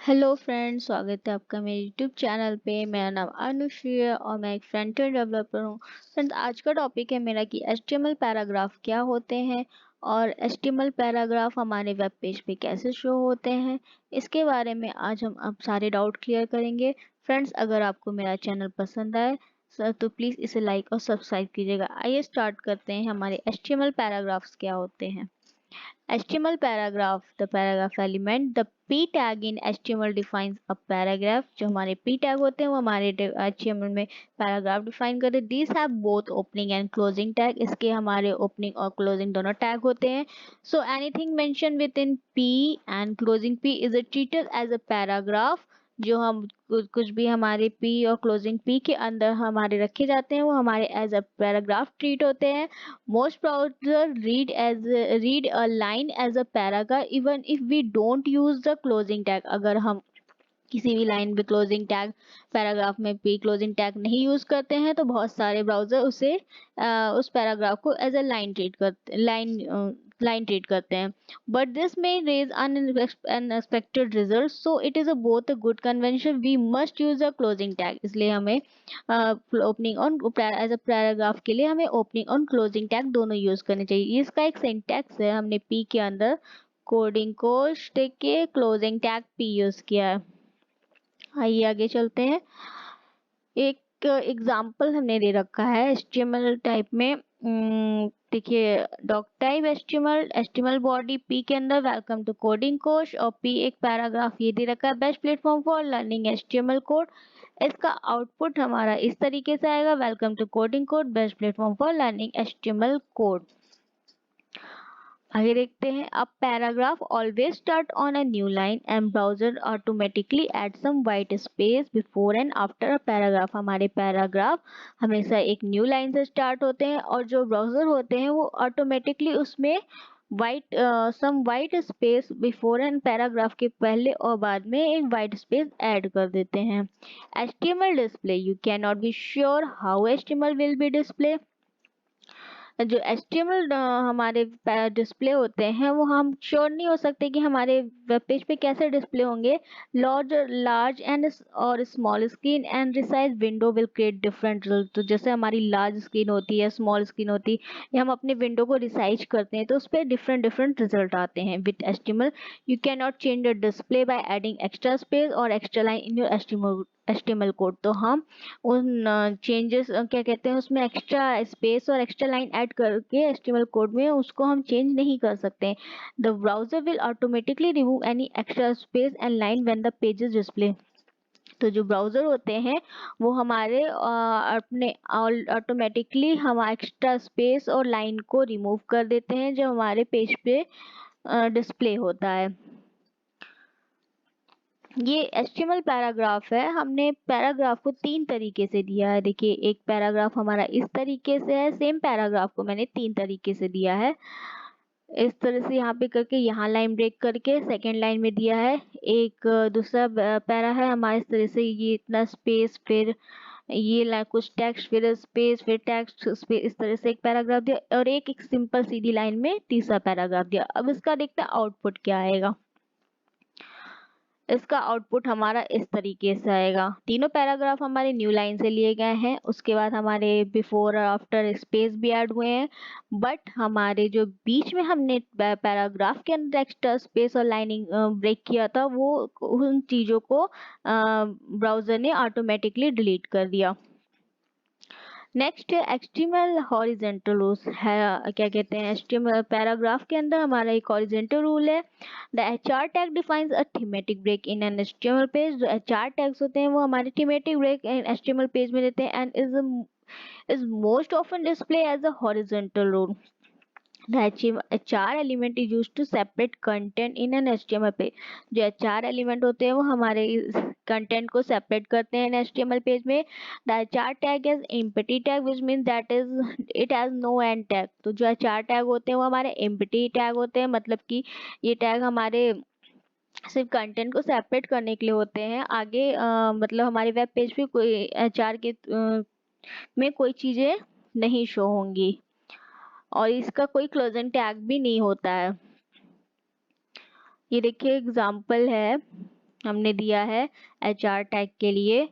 Hello friends, स्वागत है आपका मेरे यूट्यूब चैनल पे। मेरा नाम अनुश्री है और मैं एक फ्रंट एंड डेवलपर हूँ। फ्रेंड्स, आज का टॉपिक है मेरा कि एचटीएमएल पैराग्राफ क्या होते हैं और एचटीएमएल पैराग्राफ हमारे वेब पेज पे कैसे शो होते हैं। इसके बारे में आज हम अब सारे डाउट क्लियर करेंगे। फ्रेंड्स, अगर आपको मेरा चैनल पसंद आए तो प्लीज़ इसे लाइक और सब्सक्राइब कीजिएगा। आइए स्टार्ट करते हैं, हमारे एचटीएमएल पैराग्राफ्स क्या होते हैं। HTML paragraph, the paragraph element, the p tag in HTML defines a paragraph। जो हमारे p tag होते हैं वो हमारे HTML में paragraph define करते हैं। These have both opening and closing tag। इसके हमारे opening और closing दोनों tag होते हैं। So anything mentioned within p and closing p is treated as a paragraph। जो हम कुछ भी हमारे p और क्लोजिंग p के अंदर हमारे रखे जाते हैं वो हमारे एज अ पैराग्राफ ट्रीट होते हैं। Most browser read a line as a paragraph even if we don't use the closing tag। अगर हम किसी भी लाइन पे क्लोजिंग टैग पैराग्राफ में भी क्लोजिंग टैग नहीं यूज करते हैं तो बहुत सारे ब्राउजर उसे उस पैराग्राफ को एज अ लाइन ट्रीट करते हैं। But this may raise unexpected result, so it is a both a good convention. We must use a closing tag. इसलिए हमें opening on as a paragraph के लिए हमें ओपनिंग और closing tag दोनों use करने चाहिए। इसका एक सिंटैक्स है, हमने पी के अंदर कोडिंग कोश के क्लोजिंग टैग पी यूज किया है। आइए आगे चलते हैं। एक एग्जाम्पल हमने दे रखा है HTML टाइप में। देखिए, doc type HTML body P के अंदर वेलकम टू कोडिंग कोर्स और पी एक पैराग्राफ ये दे रखा है, best platform for learning HTML code. इसका आउटपुट हमारा इस तरीके से आएगा, welcome to coding code, best platform for learning HTML code. आगे देखते हैं। अब paragraph always start on a new line and browser automatically add some white space before and after a paragraph. हमारे पैराग्राफ हमेशा एक न्यू लाइन से start होते हैं और जो ब्राउजर होते हैं वो ऑटोमेटिकली उसमें some white space before and paragraph के पहले और बाद में एक वाइट स्पेस ऐड कर देते हैं। HTML display, you can not be sure how HTML will be display. जो HTML हमारे डिस्प्ले होते हैं वो हम श्योर नहीं हो सकते कि हमारे वेब पेज पे कैसे डिस्प्ले होंगे। लार्ज एंड और small screen and resize window will create different result. तो जैसे हमारी लार्ज स्क्रीन होती है, स्मॉल स्क्रीन होती है, या हम अपने विंडो को रिसाइज करते हैं तो उस पर डिफरेंट डिफरेंट रिजल्ट आते हैं। With HTML you can not change the display by adding extra space और extra line in your HTML code. तो हम उन चेंजेस क्या कहते हैं उसमें एक्स्ट्रा स्पेस और एक्स्ट्रा लाइन ऐड करके HTML कोड में उसको हम चेंज नहीं कर सकते। The browser will automatically remove any extra space and line when the page is display. तो जो ब्राउजर होते हैं वो हमारे अपने ऑटोमेटिकली हम एक्स्ट्रा स्पेस और लाइन को रिमूव कर देते हैं जो हमारे पेज पे डिस्प्ले होता है। ये HTML पैराग्राफ है। हमने पैराग्राफ को 3 तरीके से दिया है। देखिए, एक पैराग्राफ हमारा इस तरीके से है, सेम पैराग्राफ को मैंने 3 तरीके से दिया है। इस तरह से यहाँ पे करके, यहाँ लाइन ब्रेक करके सेकेंड लाइन में दिया है। एक दूसरा पैरा है हमारे इस तरह से, ये इतना स्पेस, फिर ये कुछ टेक्स्ट, फिर स्पेस, फिर टेक्स्ट, स्पेस, इस तरह से एक पैराग्राफ दिया। और एक सिंपल सीधी लाइन में तीसरा पैराग्राफ दिया। अब इसका देखते हैं आउटपुट क्या आएगा। इसका आउटपुट हमारा इस तरीके से आएगा। तीनों पैराग्राफ हमारे न्यू लाइन से लिए गए हैं, उसके बाद हमारे बिफोर और आफ्टर स्पेस भी ऐड हुए हैं। बट हमारे जो बीच में हमने पैराग्राफ के अंदर एक्स्ट्रा स्पेस और लाइनिंग ब्रेक किया था वो उन चीज़ों को ब्राउज़र ने ऑटोमेटिकली डिलीट कर दिया। नेक्स्ट है HTML हॉरिजेंटल रूल्स है। क्या कहते हैं, HTML पैराग्राफ के अंदर हमारा एक हॉरिजेंटल रूल है। The HR tag defines a thematic break in an HTML page. जो HR टैग्स होते हैं वो हमारे thematic break in HTML page में देते हैं and is most often display as a horizontal rule. The HR element is used to separate content in an HTML page. जो HR element होते हैं वो हमारे कंटेंट को सेपरेट करते हैं HTML पेज में। The HR tag is empty tag which means that is it has no end tag। तो जो HR tag होते हैं वो हमारे empty tag होते हैं, मतलब कि ये टैग हमारे सिर्फ कंटेंट को सेपरेट करने के लिए होते हैं। आगे मतलब हमारे वेब पेज पे कोई HR के में कोई चीज़ें नहीं शो होंगी और इसका कोई क्लोजिंग टैग भी नहीं होता है। ये देखिए एग्जाम्पल है, हमने दिया है HR टैग के लिए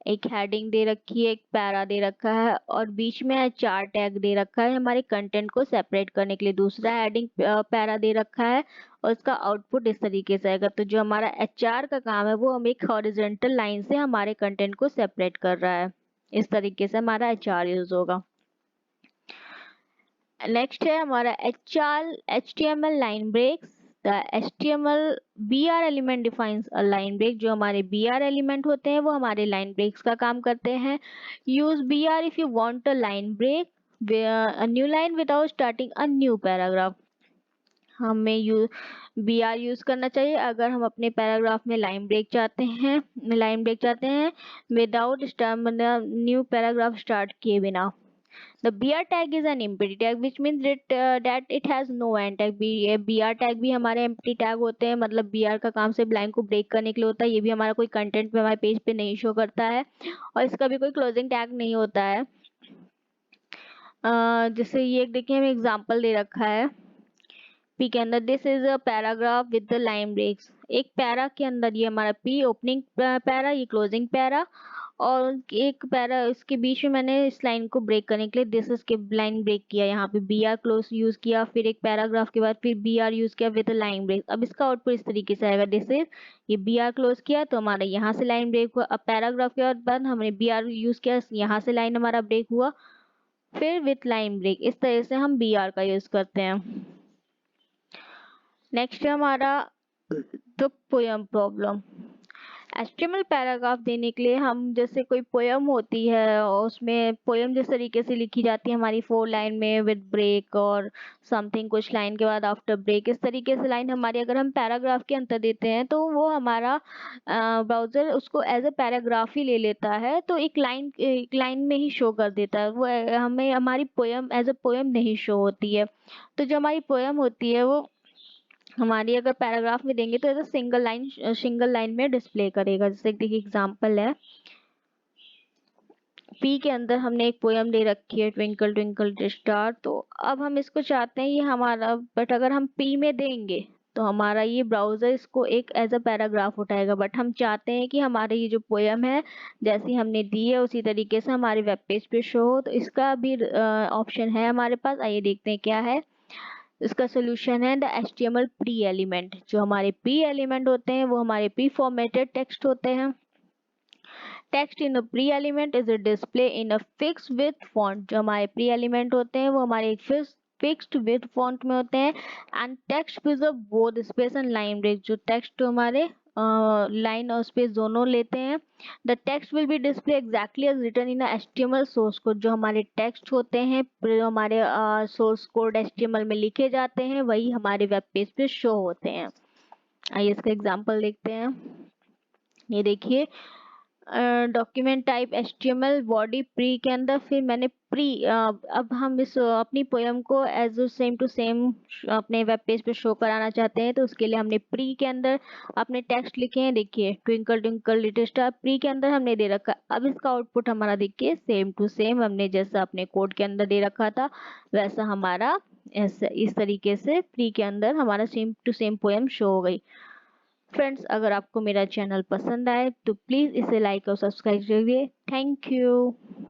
एक हेडिंग दे रखी है, एक पैरा दे रखा है और बीच में HR टैग दे रखा है हमारे कंटेंट को सेपरेट करने के लिए। दूसरा हेडिंग पैरा दे रखा है और इसका आउटपुट इस तरीके से आएगा। तो जो हमारा HR का काम है वो हम एक हॉरिजॉन्टल लाइन से हमारे कंटेंट को सेपरेट कर रहा है। इस तरीके से हमारा HR यूज होगा। नेक्स्ट है हमारा HTML line breaks. The HTML BR element defines a line break. जो हमारे BR एलिमेंट होते हैं वो हमारे लाइन ब्रेक्स का काम करते हैं। Use BR if you want a line break a new line without starting a new paragraph. हमें BR यूज करना चाहिए अगर हम अपने पैराग्राफ में लाइन ब्रेक चाहते हैं विदाउट न्यू पैराग्राफ स्टार्ट किए बिना। The BR tag is an empty tag which means that it has no end tag। BR tag भी हमारे empty tag होते हैं, मतलब BR का काम सिर्फ लाइन को ब्रेक करने के लिए होता है। ये भी हमारा कोई कंटेंट पे हमारे पेज पे नहीं शो करता है और इसका भी कोई क्लोजिंग टैग नहीं होता है। जैसे ये देखिए हमें एग्जांपल दे रखा है P के अंदर, this is a paragraph with the line breaks. एक पैरा के अंदर ये हमारा P ओपनिंग पैरा, ये क्लोजिंग पैरा और एक पैरा इसके बीच में मैंने इस लाइन को ब्रेक करने के लिए दिस इज के लाइन ब्रेक किया। यहाँ पे BR क्लोज यूज किया, फिर एक पैराग्राफ के बाद फिर BR यूज किया विद लाइन ब्रेक। अब इसका आउटपुट इस तरीके से आएगा, दिस इज ये BR क्लोज किया तो हमारा यहाँ से लाइन ब्रेक हुआ। अब पैराग्राफ के बाद हमने BR यूज किया, यहाँ से लाइन हमारा ब्रेक हुआ, फिर विथ लाइन ब्रेक। इस तरह से हम BR का यूज करते हैं। नेक्स्ट है हमारा the poem problem. HTML paragraph देने के लिए हम जैसे कोई पोयम होती है और उसमें पोयम जिस तरीके से लिखी जाती है हमारी 4 लाइन में विद ब्रेक और समथिंग कुछ लाइन के बाद आफ्टर ब्रेक, इस तरीके से लाइन हमारी अगर हम पैराग्राफ के अंदर देते हैं तो वो हमारा ब्राउजर उसको एज अ पैराग्राफ ही ले लेता है, तो एक लाइन में ही शो कर देता है। वो हमें हमारी पोयम एज अ पोयम नहीं शो होती है। तो जो हमारी पोयम होती है वो हमारी अगर पैराग्राफ में देंगे तो ऐसा सिंगल लाइन में डिस्प्ले करेगा। जैसे देखिए एग्जांपल है, पी के अंदर हमने एक पोयम दे रखी है ट्विंकल ट्विंकल स्टार। तो अब हम इसको चाहते हैं ये हमारा, बट अगर हम पी में देंगे तो हमारा ये ब्राउजर इसको एक एज अ पैराग्राफ उठाएगा। बट हम चाहते हैं कि हमारे ये जो पोयम है जैसी हमने दी है उसी तरीके से हमारे वेब पेज पे शो हो। तो इसका भी ऑप्शन है हमारे पास, आइए देखते हैं क्या है। इसका सोल्यूशन है द HTML प्री एलिमेंट। जो हमारे प्री एलिमेंट होते हैं वो हमारे प्री फॉर्मेटेड टेक्स्ट होते हैं। Text in a pre element is a display in a fixed with font. जो हमारे प्री एलिमेंट होते हैं वो हमारे फिक्स्ड विथ फॉन्ट में होते हैं। And text preserve both space and line break. जो टेक्स्ट हमारे लाइन और स्पेस दोनों लेते हैं। The text will be display exactly as written in HTML source code. जो हमारे टेक्स्ट होते हैं हमारे सोर्स कोड HTML में लिखे जाते हैं वही हमारे वेब पेज पे शो होते हैं। आइए इसका एग्जांपल देखते हैं। ये देखिए document type HTML body pre के अंदर फिर मैंने प्री अब हम इस अपनी पोयम को एज सेम टू सेम अपने वेब पेज पे शो कराना चाहते हैं तो उसके लिए हमने प्री के अंदर अपने टेक्स्ट लिखे हैं। देखिए twinkle twinkle little star pre के अंदर हमने दे रखा। अब इसका आउटपुट हमारा देखिए सेम टू सेम हमने जैसा अपने कोड के अंदर दे रखा था वैसा हमारा इस तरीके से प्री के अंदर हमारा same to same poem show हो गई। फ्रेंड्स, अगर आपको मेरा चैनल पसंद आए तो प्लीज़ इसे लाइक और सब्सक्राइब करिए। Thank you.